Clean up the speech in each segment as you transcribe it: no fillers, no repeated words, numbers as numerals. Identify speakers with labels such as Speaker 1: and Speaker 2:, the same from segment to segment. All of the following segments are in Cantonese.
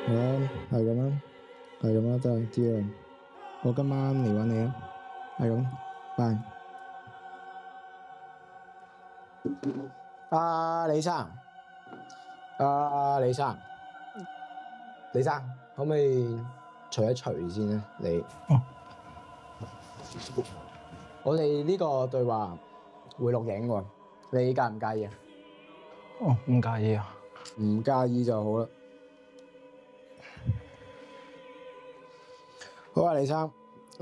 Speaker 1: 好啦，係咁啦，係咁啦，真係知啦。我今晚嚟揾你啊，係咁，拜。李生，李生，可唔可以除一除先咧？你，我哋呢個對話會錄影喎，你介唔介意啊？
Speaker 2: 唔介意啊。
Speaker 1: 唔介意就好啦。好啊，李生，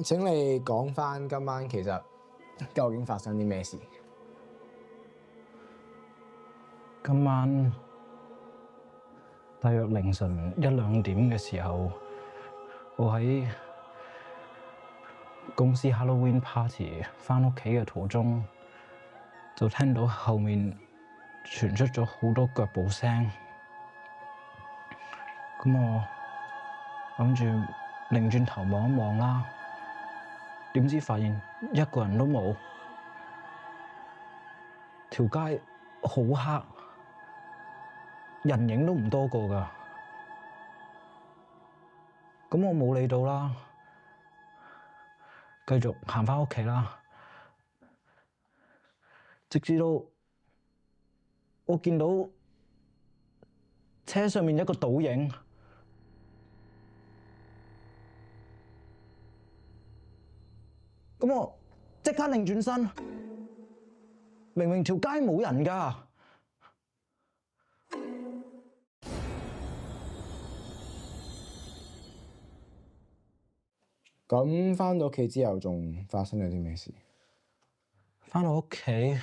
Speaker 1: 請你講返今晚其實究竟發生啲咩事？
Speaker 2: 今晚大約凌晨1-2點嘅時候，我喺公司 Halloween party 返屋企嘅途中，就聽到後面傳出咗好多腳步聲。咁我諗住擰轉頭望一望啦，點知發現一個人都冇，條街好黑，人影都唔多個㗎。咁我冇理到啦，繼續行返屋企啦。直至到我見到車上面一個倒影，咁我即刻擰轉身，明明條街冇人㗎。
Speaker 1: 咁返到屋企之後，仲發生咗啲咩事？
Speaker 2: 返到屋企，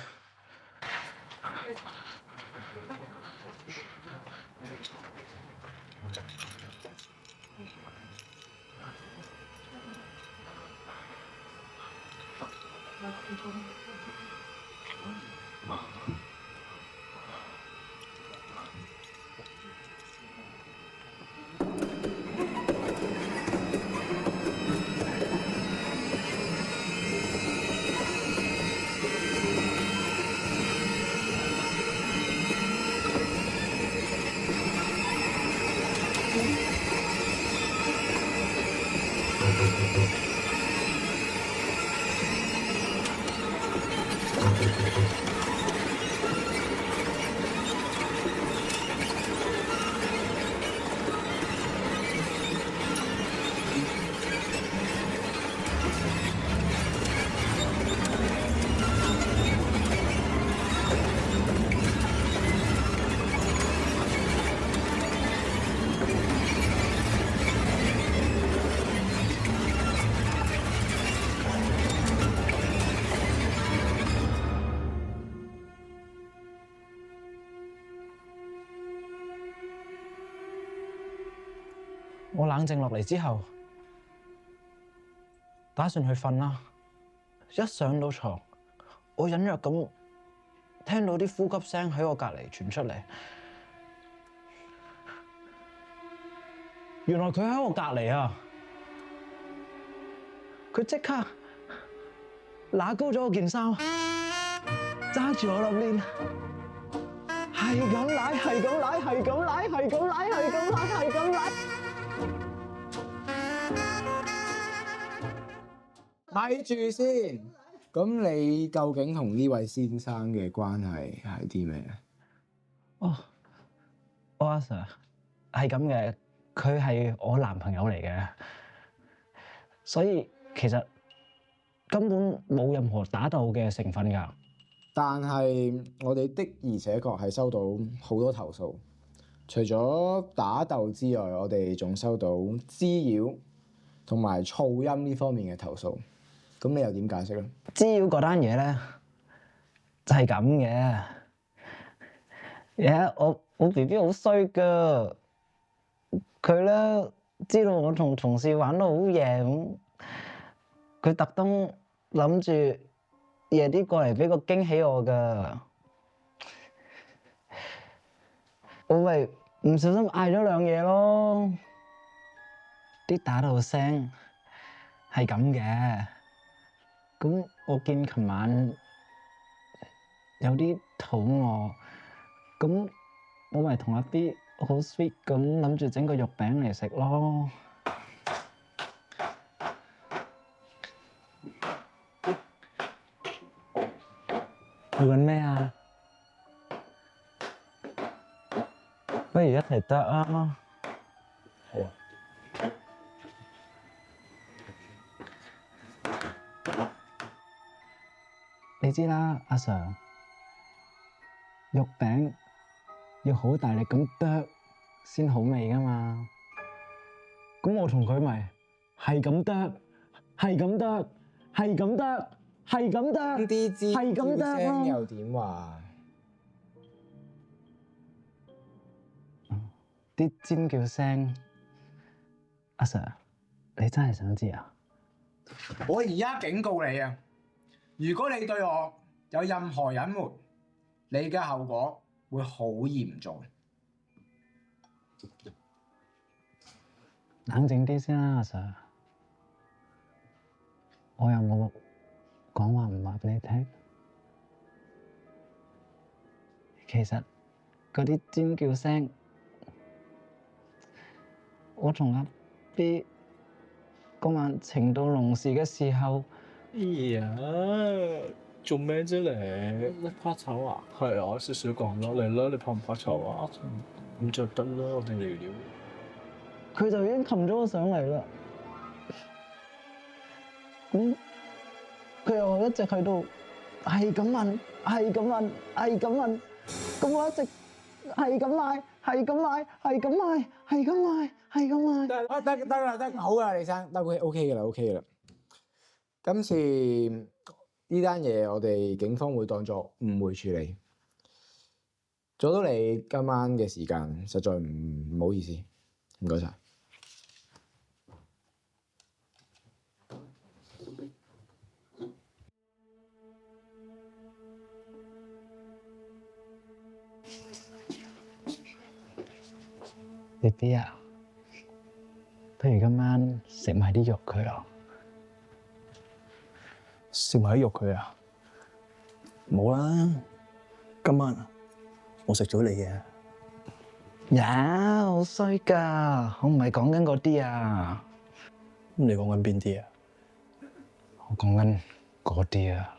Speaker 2: 我冷靜落嚟之後，打算去瞓啦。一上到床，我隱約咁聽到啲呼吸聲喺我隔離傳出嚟。原來佢喺我隔離啊！佢即刻揦高咗我件衫，揸住我粒鏈，係咁舐，係咁舐，係咁舐，係咁舐，係咁舐，係咁舐。
Speaker 1: 咪住先，咁你究竟同呢位先生嘅關係係啲咩？
Speaker 2: 我阿 Sir 係咁嘅，佢係我男朋友嚟嘅，所以其實根本冇任何打鬥嘅成分㗎。
Speaker 1: 但係我哋的而且確係收到好多投訴，除咗打鬥之外，我哋仲收到滋擾同埋噪音呢方面嘅投訴。咁你又點解釋咧？
Speaker 2: 滋擾嗰單嘢咧就係咁嘅，我 BB 好衰噶，佢咧知道我同同事玩到好夜咁，佢特登諗住夜啲過嚟俾個驚喜我噶，我咪唔小心嗌咗兩嘢咯，啲打鬥聲係咁嘅。咁我見琴晚有啲肚餓，咁我咪同阿 B 好 sweet 咁，諗住整個肉餅嚟食咯。做緊咩啊？不如一齊得啊！
Speaker 3: 好啊。
Speaker 2: 你知啦，阿 Sir，肉餅要好大力咁剁先好味噶嘛。咁我同佢咪係咁剁，係咁剁，係咁剁，係咁剁，
Speaker 1: 啲尖
Speaker 2: 係咁剁咯。
Speaker 1: 聲又點話？
Speaker 2: 啲尖叫聲，阿 Sir，你真係想知啊？
Speaker 1: 我而家警告你啊！如果你對我有任何隱瞞，你嘅後果會好嚴重。
Speaker 2: 冷靜啲先啦，阿 Sir。我又冇講話唔話俾你聽。其實嗰啲尖叫聲，我同阿 B 嗰晚情到濃時嘅時候，
Speaker 3: 哎呀，做咩啫你？你怕醜啊？係啊，少少講咯，嚟啦，你怕唔怕醜啊？咁就得啦，我哋聊聊。
Speaker 2: 佢就已經擒咗我上嚟啦。咁佢又一直喺度係咁問，係咁問，係咁問。咁我一直係咁嗌，係咁嗌，係咁嗌，係咁嗌，係咁嗌。
Speaker 1: 得，好噶，李生，得 OK 噶啦，OK 噶啦。今次呢單嘢，我哋警方會當作誤會處理。阻到你今晚嘅時間，實在唔好意思，唔該晒。
Speaker 2: BB 啊，不如今晚食埋啲肉佢啊！
Speaker 3: 食埋啲肉佢啊？冇啦，今晚我食咗你嘅。
Speaker 2: 呀，好衰噶！我唔係講緊嗰啲啊，
Speaker 3: 咁你講緊邊啲啊？
Speaker 2: 我講緊嗰啲啊。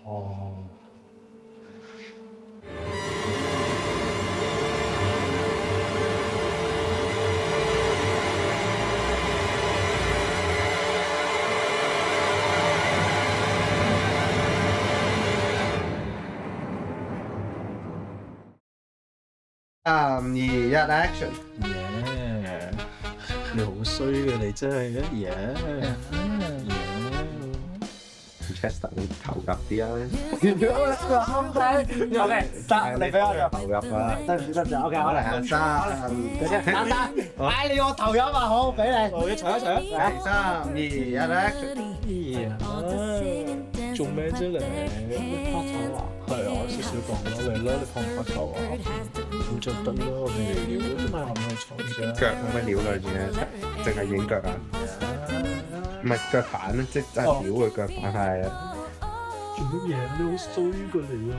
Speaker 3: 哦。
Speaker 4: 3、2、1 action！
Speaker 3: 耶！你好衰嘅你真係啊！耶
Speaker 4: ！Chester 你投入啲啊
Speaker 1: ！OK，得，你俾我
Speaker 4: 投入啊！
Speaker 1: 得，OK，我嚟。
Speaker 4: 3，
Speaker 1: 唉，你我投入啊，好，俾你。
Speaker 3: 我一齊一齊啊
Speaker 4: 3、2、1 action！
Speaker 3: 呀！做咩啫你？你怕醜啊？係啊，少少講咯，嚟啦，你怕唔怕醜啊？咁就得啦，我哋嚟料都係咁嘅醜啫。
Speaker 4: 腳有咩料裏面咧？淨係影腳啊？唔係腳板啊，即係真係料嘅腳板係啊！
Speaker 3: 做乜嘢？你好衰㗎你啊！